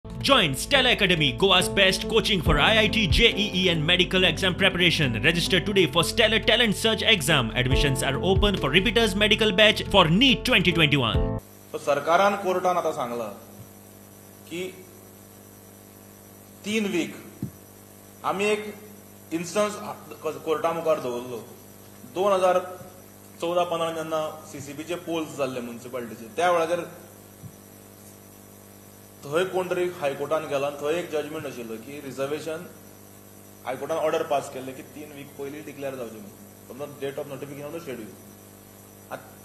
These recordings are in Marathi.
Join Stella Academy, Goa's best coaching for IIT, JEE and medical exam preparation. Register today for Stellar Talent Search exam. Admissions are open for repeaters medical batch for NEET 2021. तो सरकारान कोर्टान आता सांगला की 3 वीक आम्ही एक इन्स्टन्स कोर्टा मुखार दवरलो 2014-15 जेन्ना सीसीबीचे पोल्स जाल्ले म्युनिसिपालिटीचे त्या वेळाचेर थंय कोण तरी हायकोर्टान गेला आनी थंय एक जजमेंट आशिल्लो की रिजर्वेशन हायकोर्टान ऑर्डर पास केल्ले की 3 वीक पयलीं डिक्लेअर जावचे from the date of notification of the schedule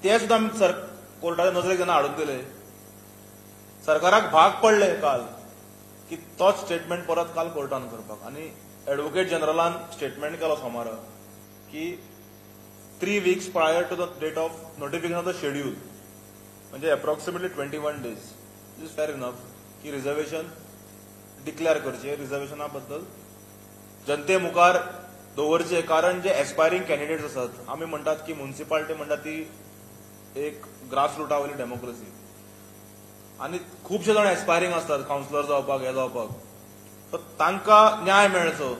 ते सुद्दां आमी कोर्टाच्या नजरेक जेन्ना हाडून दिले सरकाराक भाग पडले काल की तोच स्टेटमेंट परत काल कोर्टान करपाक आनी एडवोकेट जनरलान स्टेटमेंट केलो सोमारा की 3 weeks prior to the date of notification of the schedule म्हणजे approximately 21 days is fair enough की रिजर्वेशन डिक्लेअर करचे रिजर्वेशना बद्दल जनते मुखार दवरचे कारण जे एस्पायरिंग कॅन्डिडेट्स असतात आम्ही म्हणतात की म्युनिसिपालिटी म्हणतात ती एक ग्रास रुटावयली डेमोक्रेसी आणि खूपशे जण एस्पायरिंग असतात काउन्सिलर जावपाक हे जावपाक तर तांकां न्याय मेळचो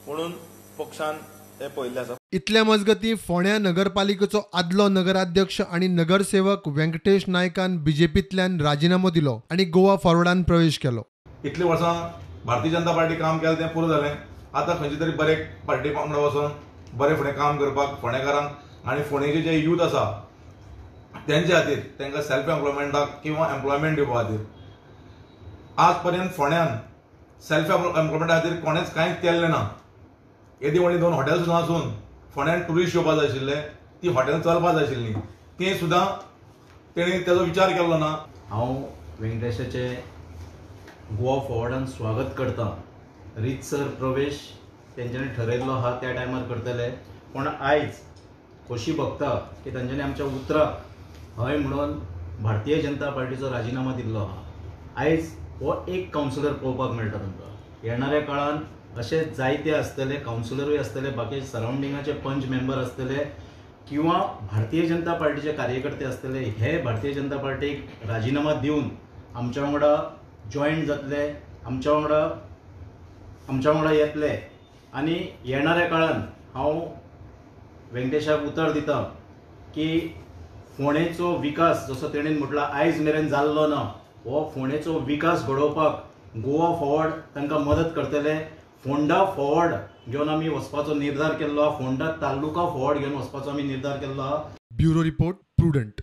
म्हणून पक्षान हे पळयल्ले आसा. इतल्या मजगती फोंड्या नगरपालिकेचो आदलो नगराध्यक्ष आणि नगरसेवक व्यंकटेश नायकान बीजेपींतल्यान राजीनामो दिलो आणि गोवा फॉरवर्डान प्रवेश केलो. इतली वर्सां भारतीय जनता पार्टी काम केलें तें पुरो जालें. आतां खंयची तरी बरे पार्टी वांगडा वचून बरें फुडें काम करपाक फोंडेकारांक आणि फोंडेचे जे यूथ आसा तेंचे खातीर तांकां सेल्फ एम्प्लॉयमेंटाक किंवा एम्प्लॉयमेंट दिवपा खातीर आज पर्यंत फोंड्यान सेल्फ एम्प्लॉयमेंटा खातीर कोणेच कांयच केल्लें ना. येदी व्हडली 2 हॉटेल सुद्दां आसून फोंड्यान टुरिस्ट येवपा जाय आशिल्ले ती हॉटेल चलपा जाय आशिल्लीं ती सुद्दां तेणी तेजो विचार केल्लो ना. हांव व्यंकटेशाचे गोवा फॉरवर्डान स्वागत करता. रीतसर प्रवेश तेंच्यांनी ठरयल्लो आहा त्या टायमार करतले पूण आयज खोशी भोगता की तांच्यांनी आमच्या उतराक हय म्हणून भारतीय जनता पार्टीचो राजीनामा दिल्लो आहा. आयज हो एक कावन्सिलर पळोवपाक मेळटा तुमकां. येणाऱ्या काळान असे जायते आसतले काउन्सिलरूय आसतले बाकी सराउंडिंगाचे पंच मेंबर आसतले किंवा भारतीय जनता पार्टीचे कार्यकर्ते आसतले हे भारतीय जनता पार्टीक राजीनामा दिवन आमच्या वांगडा जॉईन जातले आमच्या वांगडा येतले आनी येणाऱ्या काळान हांव व्यंकटेशाक उतर दिता की फोंडेचो विकास जसो तेणेन म्हटला आयज मेरेन जाल्लो ना हो फोंडेचो विकास घडोवपाक गोवा फॉरवर्ड तांकां मदत करतले. फोंडा फॉरवर्ड घेवन आमी वचपाचो निर्धार केल्लो. फोंडा तालुका फॉरवर्ड घेवन वचपाचो आमी निर्धार केल्लो. Bureau report prudent.